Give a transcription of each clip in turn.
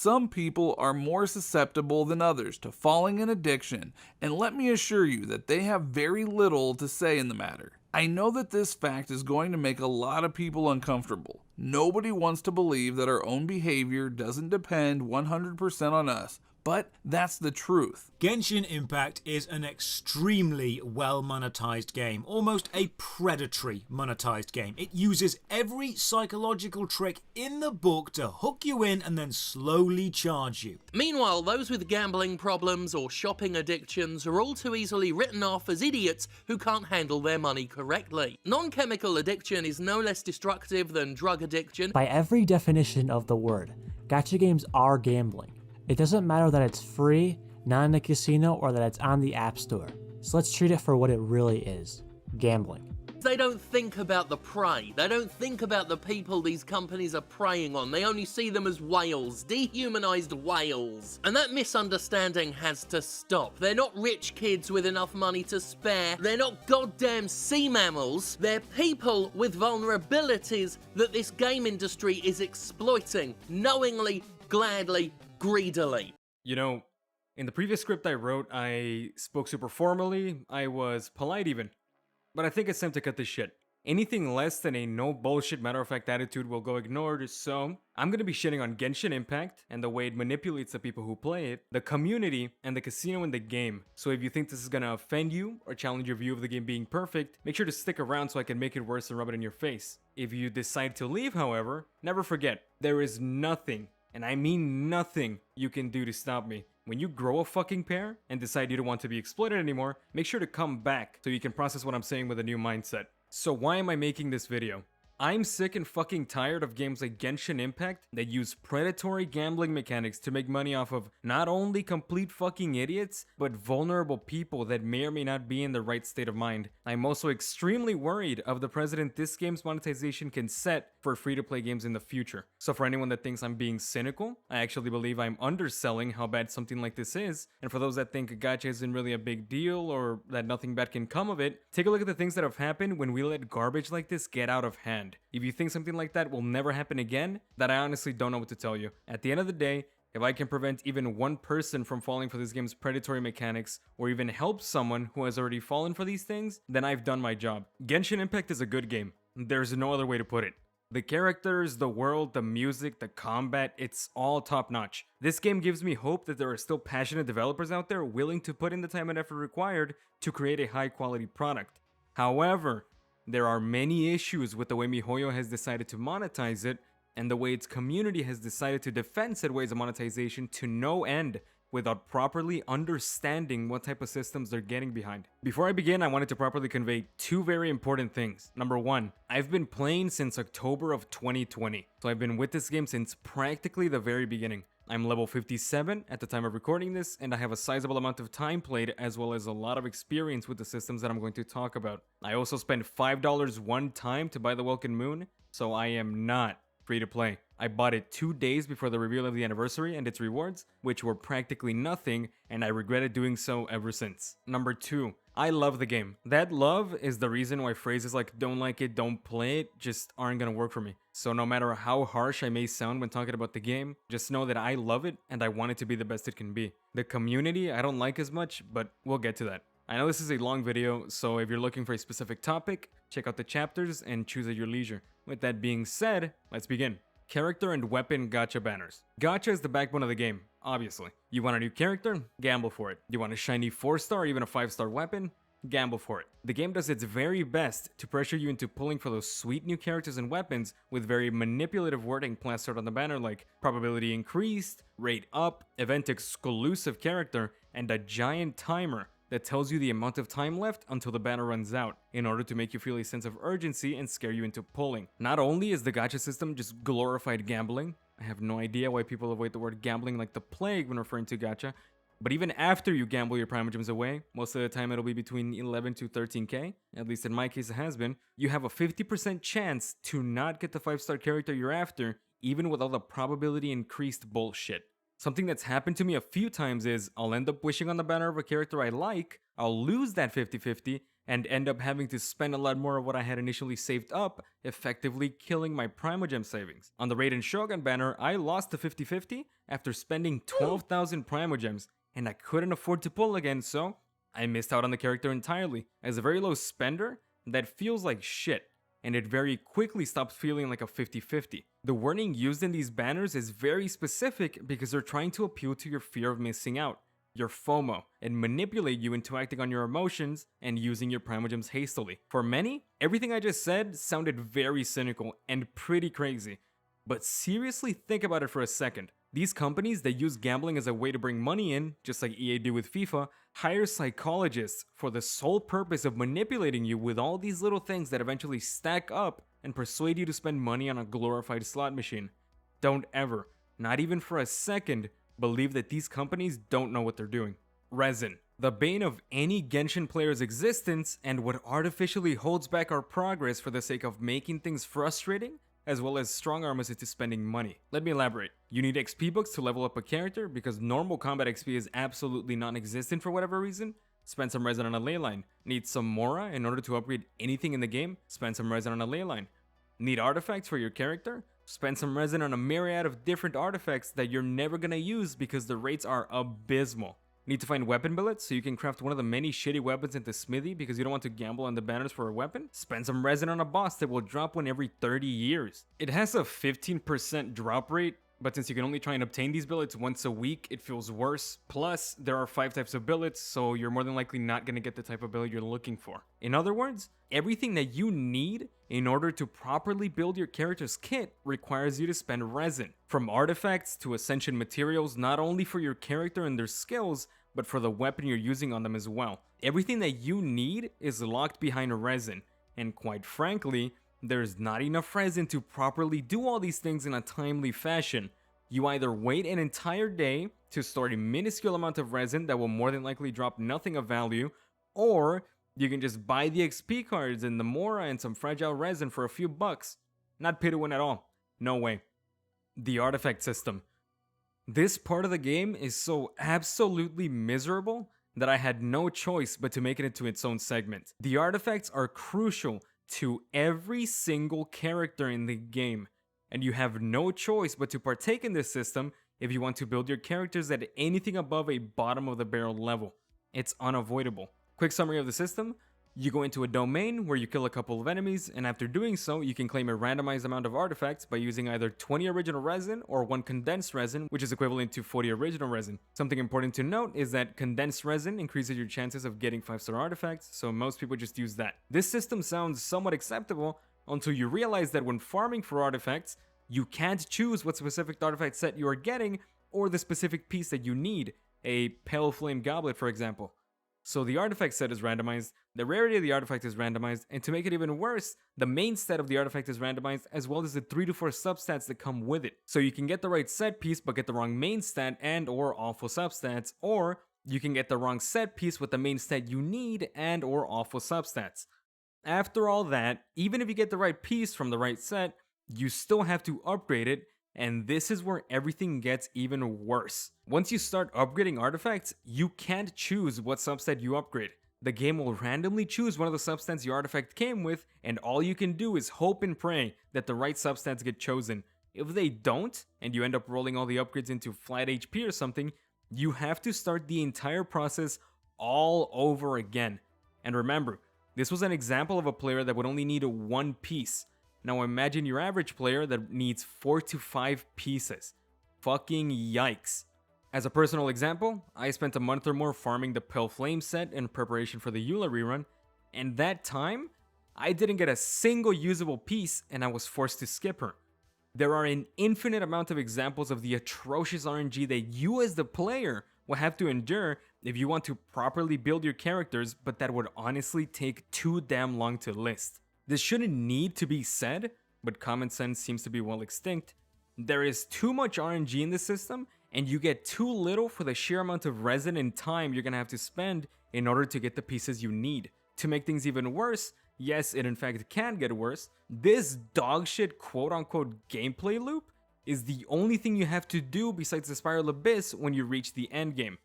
Some people are more susceptible than others to falling in addiction, and let me assure you that they have very little to say in the matter. I know that this fact is going to make a lot of people uncomfortable. Nobody wants to believe that our own behavior doesn't depend 100% on us, but that's the truth. Genshin Impact is an extremely well monetized game, almost a predatory monetized game. It uses every psychological trick in the book to hook you in and then slowly charge you. Meanwhile, those with gambling problems or shopping addictions are all too easily written off as idiots who can't handle their money correctly. Non-chemical addiction is no less destructive than drug addiction. By every definition of the word, gacha games are gambling. It doesn't matter that it's free, not in a casino, or that it's on the App Store. So let's treat it for what it really is: gambling. They don't think about the prey. They don't think about the people these companies are preying on. They only see them as whales, dehumanized whales. And that misunderstanding has to stop. They're not rich kids with enough money to spare. They're not goddamn sea mammals. They're people with vulnerabilities that this game industry is exploiting, knowingly, gladly, greedily. You know, in the previous script I wrote, I spoke super formally, I was polite even. But I think it's time to cut this shit. Anything less than a no bullshit matter of fact attitude will go ignored, so I'm gonna be shitting on Genshin Impact and the way it manipulates the people who play it, the community, and the casino in the game. So if you think this is gonna offend you or challenge your view of the game being perfect, make sure to stick around so I can make it worse and rub it in your face. If you decide to leave, however, never forget, there is nothing, and I mean nothing, you can do to stop me. When you grow a fucking pair and decide you don't want to be exploited anymore, make sure to come back so you can process what I'm saying with a new mindset. So why am I making this video? I'm sick and fucking tired of games like Genshin Impact that use predatory gambling mechanics to make money off of not only complete fucking idiots, but vulnerable people that may or may not be in the right state of mind. I'm also extremely worried of the precedent this game's monetization can set for free-to-play games in the future. So for anyone that thinks I'm being cynical, I actually believe I'm underselling how bad something like this is. And for those that think Gacha isn't really a big deal or that nothing bad can come of it, take a look at the things that have happened when we let garbage like this get out of hand. If you think something like that will never happen again, then I honestly don't know what to tell you. At the end of the day, if I can prevent even one person from falling for this game's predatory mechanics, or even help someone who has already fallen for these things, then I've done my job. Genshin Impact is a good game. There's no other way to put it. The characters, the world, the music, the combat, it's all top notch. This game gives me hope that there are still passionate developers out there willing to put in the time and effort required to create a high quality product. However, there are many issues with the way MiHoYo has decided to monetize it, and the way its community has decided to defend said ways of monetization to no end without properly understanding what type of systems they're getting behind. Before I begin, I wanted to properly convey two very important things. Number one, I've been playing since October of 2020, so I've been with this game since practically the very beginning. I'm level 57 at the time of recording this, and I have a sizable amount of time played as well as a lot of experience with the systems that I'm going to talk about. I also spent $5 one time to buy the Welkin Moon, so I am not free to play. I bought it 2 days before the reveal of the anniversary and its rewards, which were practically nothing, and I regretted doing so ever since. Number two, I love the game. That love is the reason why phrases like don't like it, don't play it just aren't gonna work for me. So no matter how harsh I may sound when talking about the game, just know that I love it and I want it to be the best it can be. The community I don't like as much, but we'll get to that. I know this is a long video, so if you're looking for a specific topic, check out the chapters and choose at your leisure. With that being said, let's begin. Character and weapon gacha banners. Gacha is the backbone of the game, obviously. You want a new character? Gamble for it. You want a shiny 4-star or even a 5-star weapon? Gamble for it. The game does its very best to pressure you into pulling for those sweet new characters and weapons with very manipulative wording plastered on the banner like probability increased, rate up, event exclusive character, and a giant timer that tells you the amount of time left until the banner runs out, in order to make you feel a sense of urgency and scare you into pulling. Not only is the gacha system just glorified gambling, I have no idea why people avoid the word gambling like the plague when referring to gacha, but even after you gamble your primogems away, most of the time it'll be between 11 to 13k, at least in my case it has been, you have a 50% chance to not get the 5-star character you're after, even with all the probability increased bullshit. Something that's happened to me a few times is I'll end up wishing on the banner of a character I like, I'll lose that 50-50, and end up having to spend a lot more of what I had initially saved up, effectively killing my Primogem savings. On the Raiden Shogun banner, I lost to 50-50 after spending 12,000 Primogems, and I couldn't afford to pull again, so I missed out on the character entirely. As a very low spender, that feels like shit, and it very quickly stops feeling like a 50-50. The wording used in these banners is very specific because they're trying to appeal to your fear of missing out, your FOMO, and manipulate you into acting on your emotions and using your Primogems hastily. For many, everything I just said sounded very cynical and pretty crazy. But seriously think about it for a second. These companies that use gambling as a way to bring money in, just like EA do with FIFA, hire psychologists for the sole purpose of manipulating you with all these little things that eventually stack up and persuade you to spend money on a glorified slot machine. Don't ever, not even for a second, believe that these companies don't know what they're doing. Resin, the bane of any Genshin player's existence and what artificially holds back our progress for the sake of making things frustrating, as well as strong-arm us into spending money. Let me elaborate. You need XP books to level up a character because normal combat XP is absolutely non-existent for whatever reason. Spend some resin on a ley line. Need some Mora in order to upgrade anything in the game? Spend some resin on a ley line. Need artifacts for your character? Spend some resin on a myriad of different artifacts that you're never gonna use because the rates are abysmal. Need to find weapon billets so you can craft one of the many shitty weapons into Smithy because you don't want to gamble on the banners for a weapon? Spend some resin on a boss that will drop one every 30 years. It has a 15% drop rate, but since you can only try and obtain these billets once a week, it feels worse. Plus, there are 5 types of billets, so you're more than likely not going to get the type of billet you're looking for. In other words, everything that you need in order to properly build your character's kit requires you to spend resin. From artifacts to ascension materials, not only for your character and their skills, but for the weapon you're using on them as well. Everything that you need is locked behind resin, and quite frankly, there's not enough resin to properly do all these things in a timely fashion. You either wait an entire day to store a minuscule amount of resin that will more than likely drop nothing of value, or you can just buy the XP cards and the Mora and some fragile resin for a few bucks. Not pay to win at all. No way. The artifact system. This part of the game is so absolutely miserable that I had no choice but to make it into its own segment. The artifacts are crucial to every single character in the game, and you have no choice but to partake in this system if you want to build your characters at anything above a bottom of the barrel level. It's unavoidable. Quick summary of the system. You go into a domain where you kill a couple of enemies, and after doing so, you can claim a randomized amount of artifacts by using either 20 original resin or 1 condensed resin, which is equivalent to 40 original resin. Something important to note is that condensed resin increases your chances of getting 5-star artifacts, so most people just use that. This system sounds somewhat acceptable until you realize that when farming for artifacts, you can't choose what specific artifact set you are getting or the specific piece that you need, a pale flame goblet for example. So the artifact set is randomized, the rarity of the artifact is randomized, and to make it even worse, the main stat of the artifact is randomized as well as the 3 to 4 substats that come with it. So you can get the right set piece but get the wrong main stat and or awful substats, or you can get the wrong set piece with the main stat you need and or awful substats. After all that, even if you get the right piece from the right set, you still have to upgrade it, and this is where everything gets even worse. Once you start upgrading artifacts, you can't choose what substat you upgrade. The game will randomly choose one of the substats your artifact came with, and all you can do is hope and pray that the right substats get chosen. If they don't, and you end up rolling all the upgrades into flat HP or something, you have to start the entire process all over again. And remember, this was an example of a player that would only need 1 piece. Now imagine your average player that needs 4 to 5 pieces. Fucking yikes. As a personal example, I spent a month or more farming the Pale Flame set in preparation for the Eula rerun, and that time, I didn't get a single usable piece and I was forced to skip her. There are an infinite amount of examples of the atrocious RNG that you as the player will have to endure if you want to properly build your characters, but that would honestly take too damn long to list. This shouldn't need to be said, but common sense seems to be well extinct. There is too much RNG in the system, and you get too little for the sheer amount of resin and time you're gonna have to spend in order to get the pieces you need. To make things even worse, yes, it in fact can get worse, this dogshit quote-unquote gameplay loop is the only thing you have to do besides the Spiral Abyss when you reach the endgame.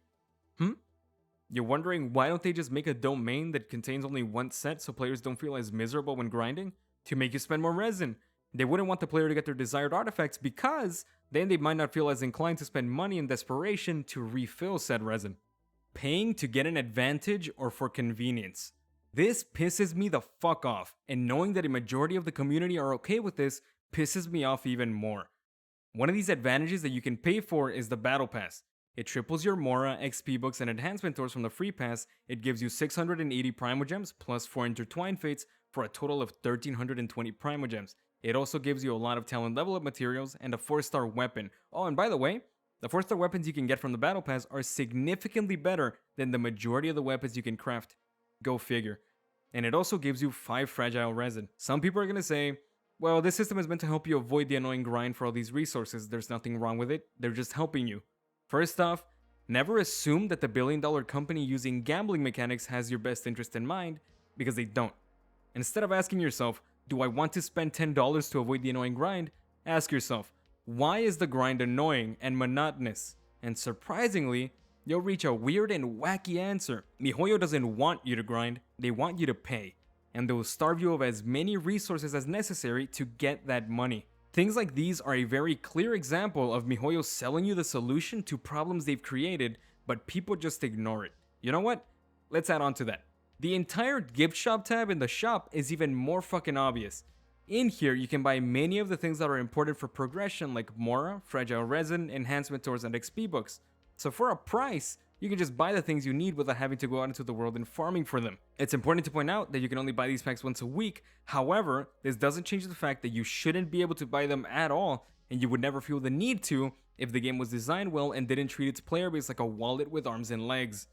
You're wondering why don't they just make a domain that contains only one set so players don't feel as miserable when grinding? To make you spend more resin. They wouldn't want the player to get their desired artifacts because then they might not feel as inclined to spend money in desperation to refill said resin. Paying to get an advantage or for convenience. This pisses me the fuck off, and knowing that a majority of the community are okay with this pisses me off even more. One of these advantages that you can pay for is the Battle Pass. It triples your Mora, XP books, and enhancement doors from the free pass. It gives you 680 Primogems plus 4 Intertwined Fates for a total of 1320 Primogems. It also gives you a lot of talent level up materials and a 4-star weapon. Oh, and by the way, the 4-star weapons you can get from the Battle Pass are significantly better than the majority of the weapons you can craft. Go figure. And it also gives you 5 fragile resin. Some people are gonna say, well, this system is meant to help you avoid the annoying grind for all these resources. There's nothing wrong with it. They're just helping you. First off, never assume that the billion-dollar company using gambling mechanics has your best interest in mind, because they don't. Instead of asking yourself, do I want to spend $10 to avoid the annoying grind? Ask yourself, why is the grind annoying and monotonous? And surprisingly, you'll reach a weird and wacky answer. MiHoYo doesn't want you to grind, they want you to pay. And they'll starve you of as many resources as necessary to get that money. Things like these are a very clear example of MiHoYo selling you the solution to problems they've created, but people just ignore it. You know what? Let's add on to that. The entire gift shop tab in the shop is even more fucking obvious. In here, you can buy many of the things that are important for progression like Mora, Fragile Resin, Enhancement Doors, and XP books. So for a price, you can just buy the things you need without having to go out into the world and farming for them. It's important to point out that you can only buy these packs once a week. However, this doesn't change the fact that you shouldn't be able to buy them at all, and you would never feel the need to if the game was designed well and didn't treat its player base like a wallet with arms and legs.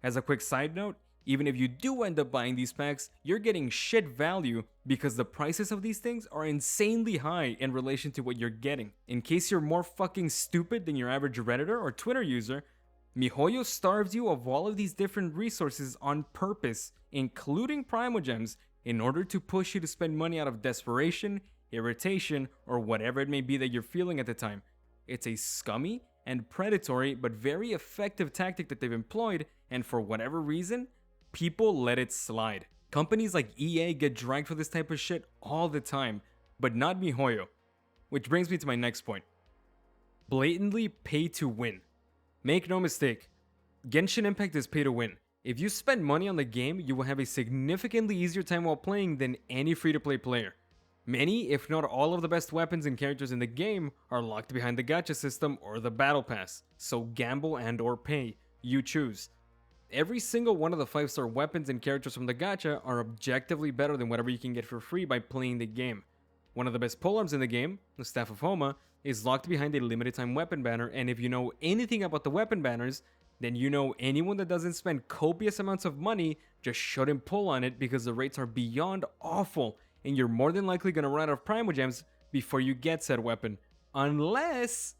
As a quick side note, even if you do end up buying these packs, you're getting shit value because the prices of these things are insanely high in relation to what you're getting. In case you're more fucking stupid than your average Redditor or Twitter user, MiHoYo starves you of all of these different resources on purpose, including Primogems, in order to push you to spend money out of desperation, irritation, or whatever it may be that you're feeling at the time. It's a scummy and predatory but very effective tactic that they've employed, and for whatever reason, people let it slide. Companies like EA get dragged for this type of shit all the time, but not MiHoYo. Which brings me to my next point. Blatantly pay to win. Make no mistake, Genshin Impact is pay to win. If you spend money on the game, you will have a significantly easier time while playing than any free-to-play player. Many, if not all of the best weapons and characters in the game are locked behind the Gacha system or the Battle Pass, so gamble and or pay, you choose. Every single one of the 5-star weapons and characters from the Gacha are objectively better than whatever you can get for free by playing the game. One of the best polearms in the game, the Staff of Homa, is locked behind a limited time weapon banner, and if you know anything about the weapon banners, then you know anyone that doesn't spend copious amounts of money just shouldn't pull on it because the rates are beyond awful, and you're more than likely gonna run out of Primogems before you get said weapon, unless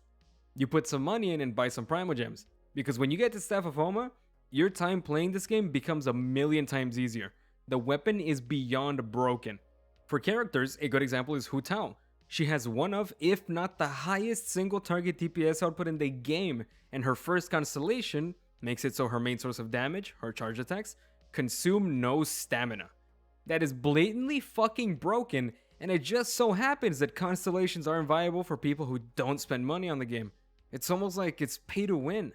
you put some money in and buy some Primogems. Because when you get to Staff of Homa, your time playing this game becomes a million times easier. The weapon is beyond broken. For characters, a good example is Hu Tao. She has one of, if not the highest single target DPS output in the game, and her first constellation makes it so her main source of damage, her charge attacks, consume no stamina. That is blatantly fucking broken, and it just so happens that constellations aren't viable for people who don't spend money on the game. It's almost like it's pay to win.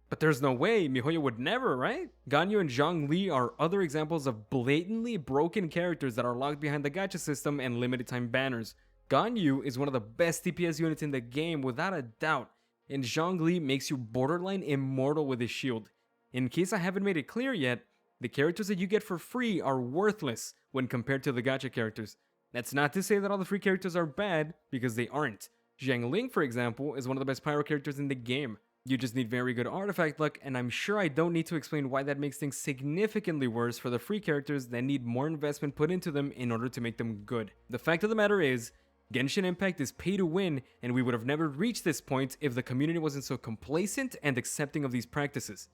But there's no way, MiHoYo would never, right? Ganyu and Zhongli are other examples of blatantly broken characters that are locked behind the gacha system and limited time banners. Ganyu is one of the best DPS units in the game without a doubt, and Zhongli makes you borderline immortal with his shield. In case I haven't made it clear yet, the characters that you get for free are worthless when compared to the gacha characters. That's not to say that all the free characters are bad, because they aren't. Xiangling, for example, is one of the best pyro characters in the game. You just need very good artifact luck, and I'm sure I don't need to explain why that makes things significantly worse for the free characters that need more investment put into them in order to make them good. The fact of the matter is, Genshin Impact is pay to win, and we would have never reached this point if the community wasn't so complacent and accepting of these practices.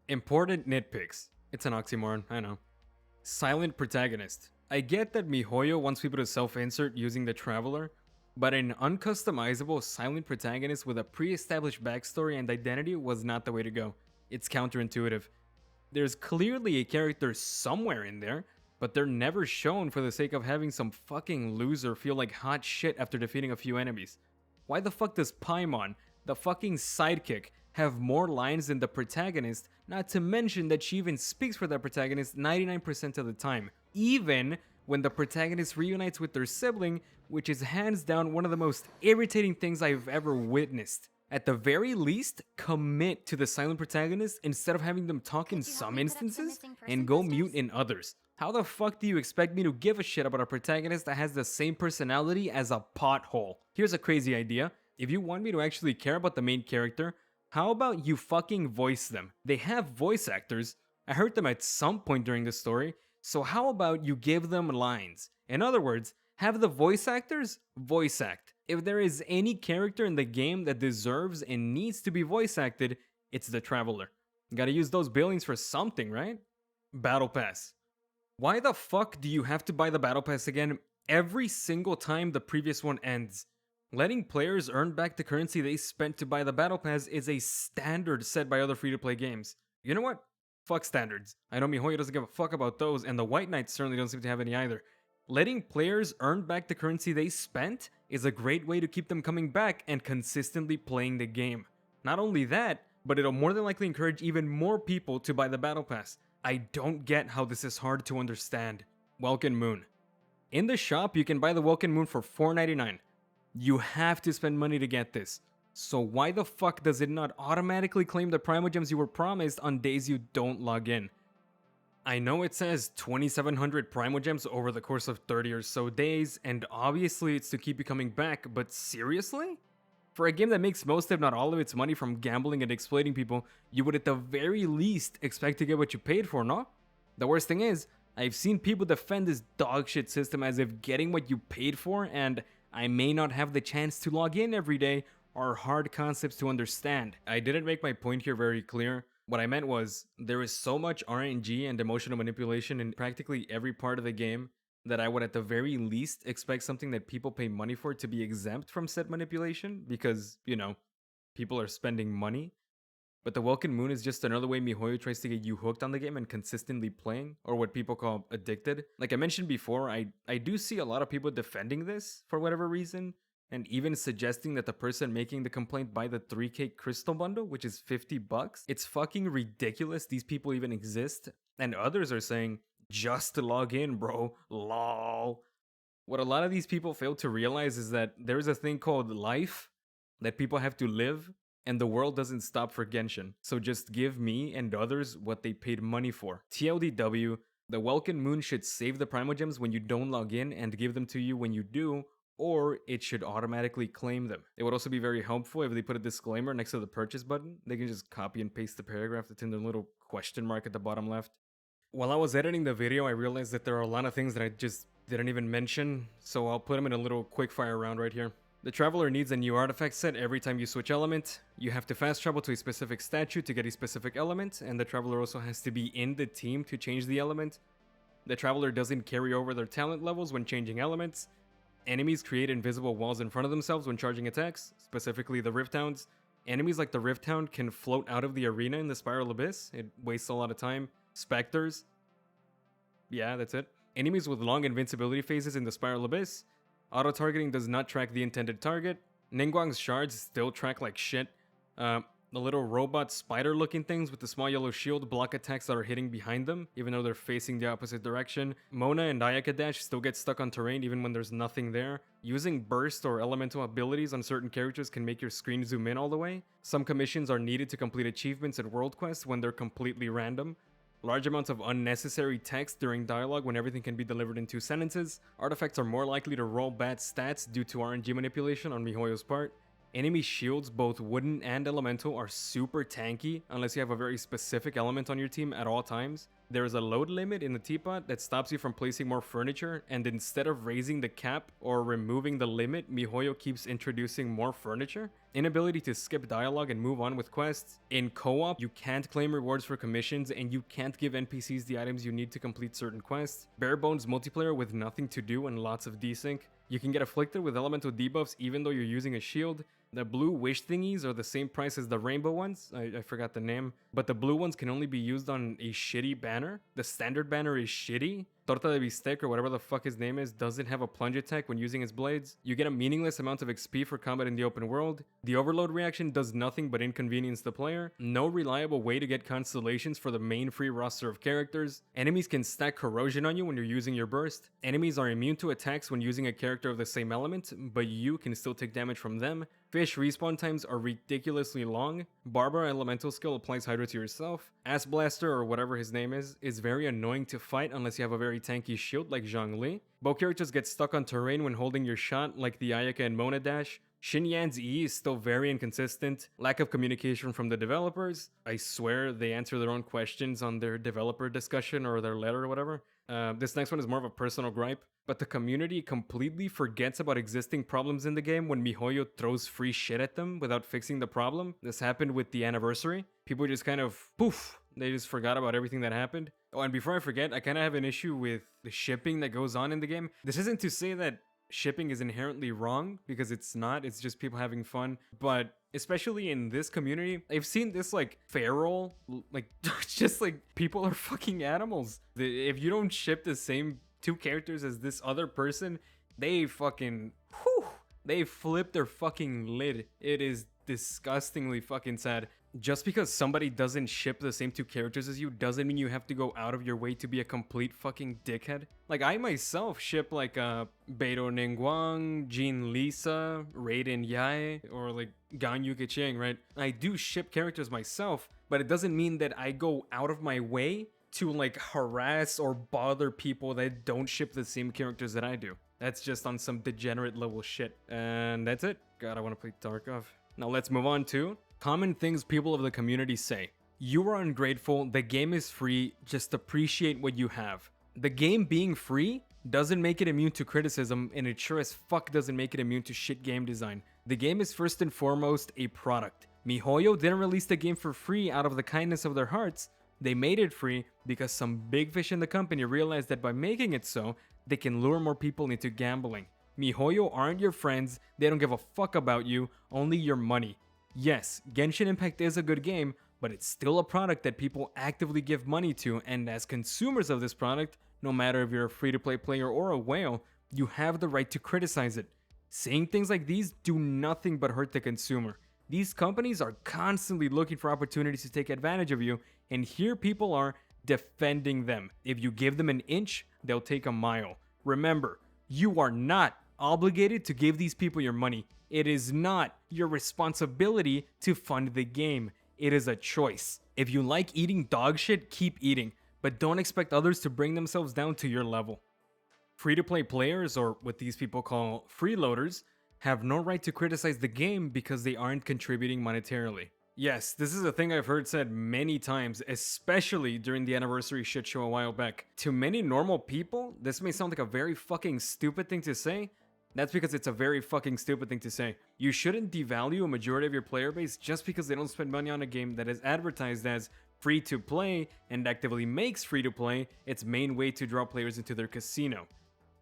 Important nitpicks. It's an oxymoron, I know. Silent Protagonist. I get that MiHoYo wants people to self-insert using the Traveler, but an uncustomizable silent protagonist with a pre-established backstory and identity was not the way to go. It's counterintuitive. There's clearly a character somewhere in there, but they're never shown for the sake of having some fucking loser feel like hot shit after defeating a few enemies. Why the fuck does Paimon, the fucking sidekick, have more lines than the protagonist, not to mention that she even speaks for the protagonist 99% of the time, even when the protagonist reunites with their sibling, which is hands down one of the most irritating things I've ever witnessed. At the very least, commit to the silent protagonist instead of having them talk in some instances and go mute in others. How the fuck do you expect me to give a shit about a protagonist that has the same personality as a pothole? Here's a crazy idea. If you want me to actually care about the main character, how about you fucking voice them? They have voice actors. I heard them at some point during the story, so how about you give them lines? In other words, have the voice actors voice act. If there is any character in the game that deserves and needs to be voice acted, it's the Traveler. Gotta use those billings for something, right? Battle Pass. Why the fuck do you have to buy the Battle Pass again every single time the previous one ends? Letting players earn back the currency they spent to buy the Battle Pass is a standard set by other free-to-play games. You know what? Fuck standards. I know MiHoYo doesn't give a fuck about those, and the White Knights certainly don't seem to have any either. Letting players earn back the currency they spent is a great way to keep them coming back and consistently playing the game. Not only that, but it'll more than likely encourage even more people to buy the Battle Pass. I don't get how this is hard to understand. Welkin Moon. In the shop, you can buy the Welkin Moon for $4.99. You have to spend money to get this. So why the fuck does it not automatically claim the Primogems you were promised on days you don't log in? I know it says 2,700 Primogems over the course of 30 or so days, and obviously it's to keep you coming back, but seriously? For a game that makes most if not all of its money from gambling and exploiting people, you would at the very least expect to get what you paid for, no? The worst thing is, I've seen people defend this dogshit system as if getting what you paid for and I may not have the chance to log in every day are hard concepts to understand. I didn't make my point here very clear. What I meant was, there is so much RNG and emotional manipulation in practically every part of the game that I would at the very least expect something that people pay money for to be exempt from said manipulation because, you know, people are spending money. But the Welkin Moon is just another way MiHoYo tries to get you hooked on the game and consistently playing, or what people call addicted. Like I mentioned before, I do see a lot of people defending this for whatever reason, and even suggesting that the person making the complaint buy the 3K crystal bundle, which is $50. It's fucking ridiculous these people even exist. And others are saying, just to log in, bro, lol. What a lot of these people fail to realize is that there's a thing called life that people have to live, and the world doesn't stop for Genshin. So just give me and others what they paid money for. TLDW, the Welkin Moon should save the Primogems when you don't log in and give them to you when you do, or it should automatically claim them. It would also be very helpful if they put a disclaimer next to the purchase button. They can just copy and paste the paragraph that's in the little question mark at the bottom left. While I was editing the video, I realized that there are a lot of things that I just didn't even mention, so I'll put them in a little quickfire round right here. The Traveler needs a new artifact set every time you switch element. You have to fast travel to a specific statue to get a specific element, and the Traveler also has to be in the team to change the element. The Traveler doesn't carry over their talent levels when changing elements. Enemies create invisible walls in front of themselves when charging attacks, specifically the Rift Hounds. Enemies like the Rift Hound can float out of the arena in the Spiral Abyss. It wastes a lot of time. Specters. Yeah, that's it. Enemies with long invincibility phases in the Spiral Abyss. Auto-targeting does not track the intended target. Ningguang's shards still track like shit. The little robot spider-looking things with the small yellow shield block attacks that are hitting behind them, even though they're facing the opposite direction. Mona and Ayaka Dash still get stuck on terrain even when there's nothing there. Using burst or elemental abilities on certain characters can make your screen zoom in all the way. Some commissions are needed to complete achievements and world quests when they're completely random. Large amounts of unnecessary text during dialogue when everything can be delivered in 2 sentences. Artifacts are more likely to roll bad stats due to RNG manipulation on MiHoYo's part. Enemy shields, both wooden and elemental, are super tanky unless you have a very specific element on your team at all times. There is a load limit in the teapot that stops you from placing more furniture, and instead of raising the cap or removing the limit, MiHoYo keeps introducing more furniture. Inability to skip dialogue and move on with quests. In co-op, you can't claim rewards for commissions, and you can't give NPCs the items you need to complete certain quests. Bare bones multiplayer with nothing to do and lots of desync. You can get afflicted with elemental debuffs even though you're using a shield. The blue wish thingies are the same price as the rainbow ones. I forgot the name. But the blue ones can only be used on a shitty banner. The standard banner is shitty. Torta de Bistec, or whatever the fuck his name is, doesn't have a plunge attack when using his blades. You get a meaningless amount of XP for combat in the open world. The overload reaction does nothing but inconvenience the player. No reliable way to get constellations for the main free roster of characters. Enemies can stack corrosion on you when you're using your burst. Enemies are immune to attacks when using a character of the same element, but you can still take damage from them. Fish respawn times are ridiculously long. Barbara elemental skill applies Hydra to yourself. Ass Blaster, or whatever his name is very annoying to fight unless you have a very tanky shield like Zhongli. Bow characters get stuck on terrain when holding your shot like the Ayaka and Mona dash. Xin Yan's E is still very inconsistent. Lack of communication from the developers. I swear they answer their own questions on their developer discussion or their letter or whatever. This next one is more of a personal gripe, but the community completely forgets about existing problems in the game when MiHoYo throws free shit at them without fixing the problem. This happened with the anniversary. People just kind of poof, they just forgot about everything that happened. Oh, and before I forget, I kind of have an issue with the shipping that goes on in the game. This isn't to say that shipping is inherently wrong, because it's not. It's just people having fun. But especially in this community, I've seen this like feral, like just like people are fucking animals. If you don't ship the same two characters as this other person, they fucking they flip their fucking lid. It is disgustingly fucking sad. Just because somebody doesn't ship the same two characters as you doesn't mean you have to go out of your way to be a complete fucking dickhead. Like, I myself ship like Beidou Ningguang, Jean Lisa, Raiden Yae, or like Ganyu Keqiang, right? I do ship characters myself, but it doesn't mean that I go out of my way to like harass or bother people that don't ship the same characters that I do. That's just on some degenerate level shit. And that's it. God, I want to play Tarkov. Now let's move on to common things people of the community say. You are ungrateful, the game is free, just appreciate what you have. The game being free doesn't make it immune to criticism, and it sure as fuck doesn't make it immune to shit game design. The game is first and foremost a product. MiHoYo didn't release the game for free out of the kindness of their hearts. They made it free because some big fish in the company realized that by making it so, they can lure more people into gambling. MiHoYo aren't your friends, they don't give a fuck about you, only your money. Yes, Genshin Impact is a good game, but it's still a product that people actively give money to, and as consumers of this product, no matter if you're a free-to-play player or a whale, you have the right to criticize it. Saying things like these do nothing but hurt the consumer. These companies are constantly looking for opportunities to take advantage of you, and here people are defending them. If you give them an inch, they'll take a mile. Remember, you are not obligated to give these people your money. It is not your responsibility to fund the game. It is a choice. If you like eating dog shit, keep eating, but don't expect others to bring themselves down to your level. Free-to-play players, or what these people call freeloaders, have no right to criticize the game because they aren't contributing monetarily. Yes, this is a thing I've heard said many times, especially during the anniversary shit show a while back. To many normal people, this may sound like a very fucking stupid thing to say. That's because it's a very fucking stupid thing to say. You shouldn't devalue a majority of your player base just because they don't spend money on a game that is advertised as free to play and actively makes free to play its main way to draw players into their casino.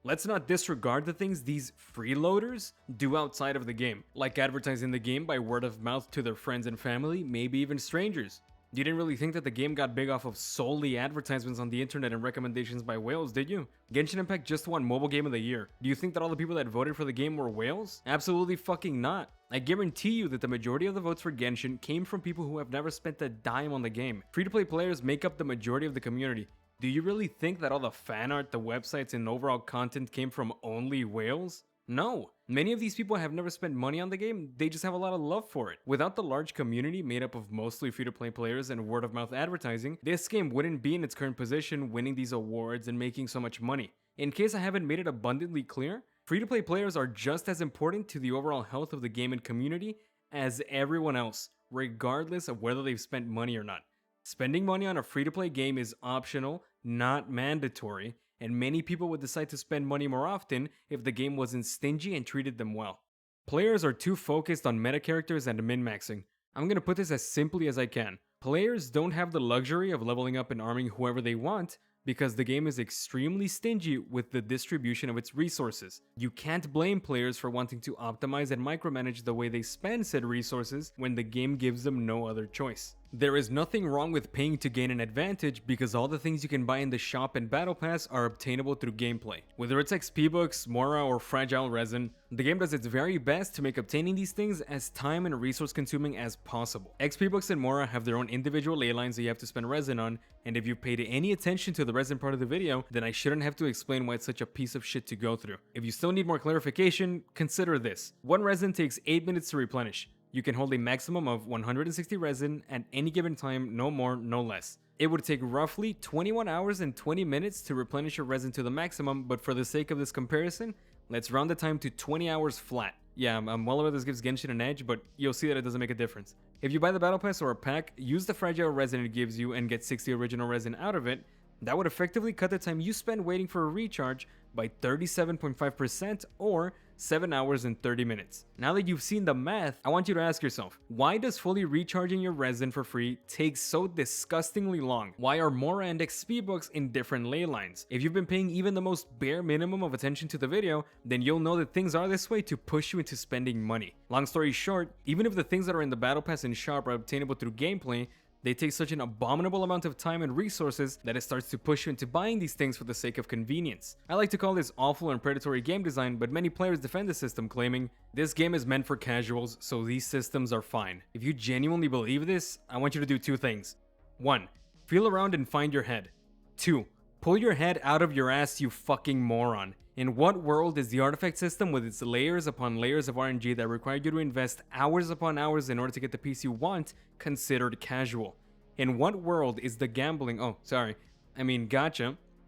Let's not disregard the things these freeloaders do outside of the game, like advertising the game by word of mouth to their friends and family, maybe even strangers. You didn't really think that the game got big off of solely advertisements on the internet and recommendations by whales, did you? Genshin Impact just won Mobile Game of the Year. Do you think that all the people that voted for the game were whales? Absolutely fucking not. I guarantee you that the majority of the votes for Genshin came from people who have never spent a dime on the game. Free-to-play players make up the majority of the community. Do you really think that all the fan art, the websites, and overall content came from only whales? No. Many of these people have never spent money on the game, they just have a lot of love for it. Without the large community made up of mostly free-to-play players and word-of-mouth advertising, this game wouldn't be in its current position winning these awards and making so much money. In case I haven't made it abundantly clear, free-to-play players are just as important to the overall health of the game and community as everyone else, regardless of whether they've spent money or not. Spending money on a free-to-play game is optional, not mandatory, and many people would decide to spend money more often if the game wasn't stingy and treated them well. Players are too focused on meta characters and min-maxing. I'm gonna put this as simply as I can. Players don't have the luxury of leveling up and arming whoever they want, because the game is extremely stingy with the distribution of its resources. You can't blame players for wanting to optimize and micromanage the way they spend said resources when the game gives them no other choice. There is nothing wrong with paying to gain an advantage because all the things you can buy in the shop and battle pass are obtainable through gameplay. Whether it's XP books, Mora, or fragile resin, the game does its very best to make obtaining these things as time and resource consuming as possible. XP books and Mora have their own individual ley lines that you have to spend resin on, and if you paid any attention to the resin part of the video, then I shouldn't have to explain why it's such a piece of shit to go through. If you still need more clarification, consider this. One resin takes 8 minutes to replenish. You can hold a maximum of 160 resin at any given time, no more, no less. It would take roughly 21 hours and 20 minutes to replenish your resin to the maximum, but for the sake of this comparison, let's round the time to 20 hours flat. Yeah, I'm well aware this gives Genshin an edge, but you'll see that it doesn't make a difference. If you buy the battle pass or a pack, use the fragile resin it gives you and get 60 original resin out of it, that would effectively cut the time you spend waiting for a recharge by 37.5% or 7 hours and 30 minutes. Now that you've seen the math, I want you to ask yourself, why does fully recharging your resin for free take so disgustingly long? Why are Mora and XP books in different ley lines? If you've been paying even the most bare minimum of attention to the video, then you'll know that things are this way to push you into spending money. Long story short, even if the things that are in the battle pass and shop are obtainable through gameplay, they take such an abominable amount of time and resources that it starts to push you into buying these things for the sake of convenience. I like to call this awful and predatory game design, but many players defend the system, claiming, this game is meant for casuals, so these systems are fine. If you genuinely believe this, I want you to do 2 things. 1. Feel around and find your head. 2. Pull your head out of your ass, you fucking moron. In what world is the artifact system with its layers upon layers of RNG that require you to invest hours upon hours in order to get the piece you want considered casual? In what world is the Gacha,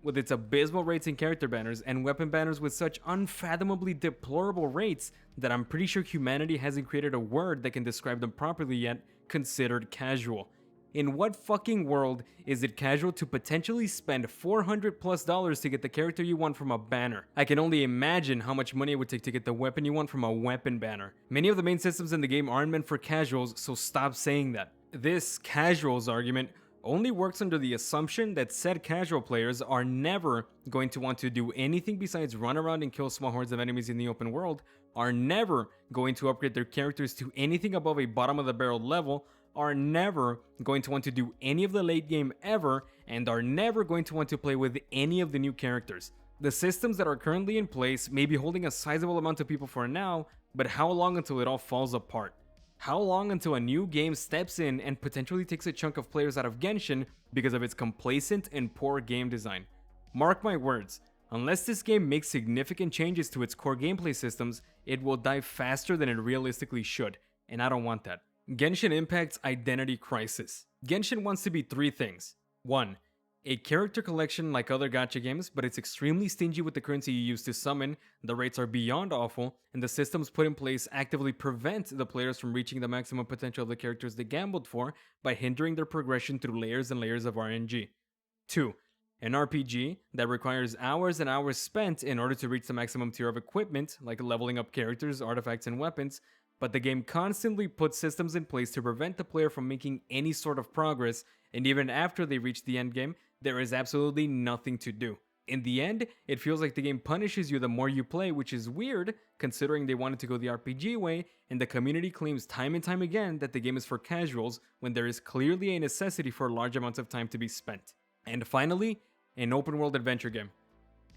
with its abysmal rates in character banners and weapon banners with such unfathomably deplorable rates that I'm pretty sure humanity hasn't created a word that can describe them properly yet, considered casual? In what fucking world is it casual to potentially spend $400+ to get the character you want from a banner? I can only imagine how much money it would take to get the weapon you want from a weapon banner. Many of the main systems in the game aren't meant for casuals, so stop saying that. This casuals argument only works under the assumption that said casual players are never going to want to do anything besides run around and kill small hordes of enemies in the open world, are never going to upgrade their characters to anything above a bottom of the barrel level, are never going to want to do any of the late game ever, and are never going to want to play with any of the new characters. The systems that are currently in place may be holding a sizable amount of people for now, but how long until it all falls apart? How long until a new game steps in and potentially takes a chunk of players out of Genshin because of its complacent and poor game design? Mark my words, unless this game makes significant changes to its core gameplay systems, it will die faster than it realistically should, and I don't want that. Genshin Impact's identity crisis. Genshin wants to be 3 things. 1. A character collection like other gacha games, but it's extremely stingy with the currency you use to summon, the rates are beyond awful, and the systems put in place actively prevent the players from reaching the maximum potential of the characters they gambled for by hindering their progression through layers and layers of RNG. 2. An RPG that requires hours and hours spent in order to reach the maximum tier of equipment, like leveling up characters, artifacts, and weapons, but the game constantly puts systems in place to prevent the player from making any sort of progress, and even after they reach the endgame, there is absolutely nothing to do. In the end, it feels like the game punishes you the more you play, which is weird, considering they wanted to go the RPG way, and the community claims time and time again that the game is for casuals, when there is clearly a necessity for large amounts of time to be spent. And finally, an open world adventure game.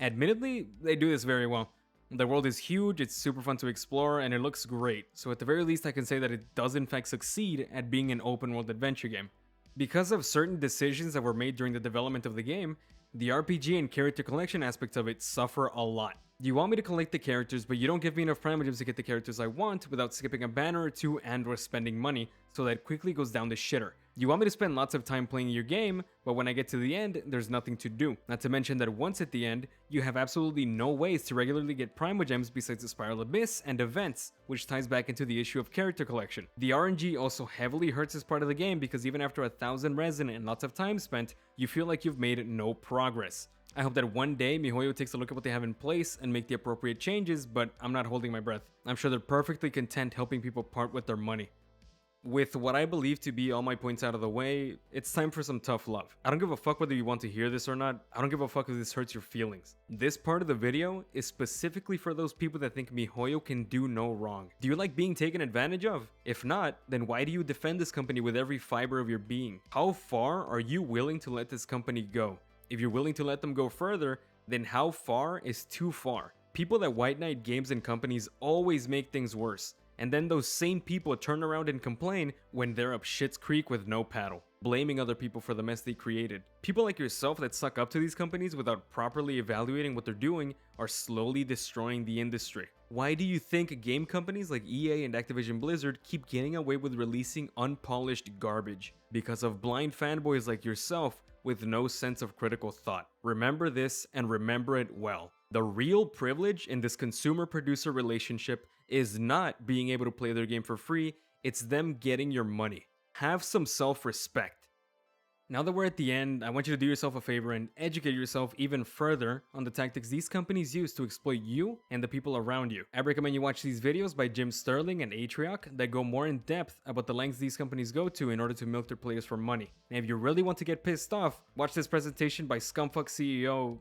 Admittedly, they do this very well. The world is huge, it's super fun to explore, and it looks great, so at the very least I can say that it does in fact succeed at being an open world adventure game. Because of certain decisions that were made during the development of the game, the RPG and character collection aspects of it suffer a lot. You want me to collect the characters, but you don't give me enough primogems to get the characters I want without skipping a banner or 2 and or spending money, so that quickly goes down the shitter. You want me to spend lots of time playing your game, but when I get to the end, there's nothing to do. Not to mention that once at the end, you have absolutely no ways to regularly get primogems besides the Spiral Abyss and events, which ties back into the issue of character collection. The RNG also heavily hurts this part of the game because even after 1,000 resin and lots of time spent, you feel like you've made no progress. I hope that one day MiHoYo takes a look at what they have in place and make the appropriate changes, but I'm not holding my breath. I'm sure they're perfectly content helping people part with their money. with what I believe to be all my points out of the way, it's time for some tough love. I don't give a fuck whether you want to hear this or not. I don't give a fuck if this hurts your feelings. This part of the video is specifically for those people that think MiHoYo can do no wrong. Do you like being taken advantage of? If not, then why do you defend this company with every fiber of your being? How far are you willing to let this company go? If you're willing to let them go further, then how far is too far? People that white knight games and companies always make things worse. And then those same people turn around and complain when they're up shit's creek with no paddle, blaming other people for the mess they created. People like yourself that suck up to these companies without properly evaluating what they're doing are slowly destroying the industry. Why do you think game companies like EA and Activision Blizzard keep getting away with releasing unpolished garbage? Because of blind fanboys like yourself with no sense of critical thought. Remember this and remember it well. The real privilege in this consumer-producer relationship is not being able to play their game for free, it's them getting your money. Have some self-respect. Now that we're at the end, I want you to do yourself a favor and educate yourself even further on the tactics these companies use to exploit you and the people around you. I recommend you watch these videos by Jim Sterling and Atrioc that go more in depth about the lengths these companies go to in order to milk their players for money. And if you really want to get pissed off, watch this presentation by Scumfuck CEO,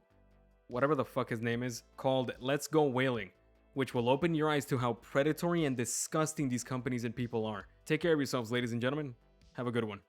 whatever the fuck his name is, called Let's Go Whaling, which will open your eyes to how predatory and disgusting these companies and people are. Take care of yourselves, ladies and gentlemen. Have a good one.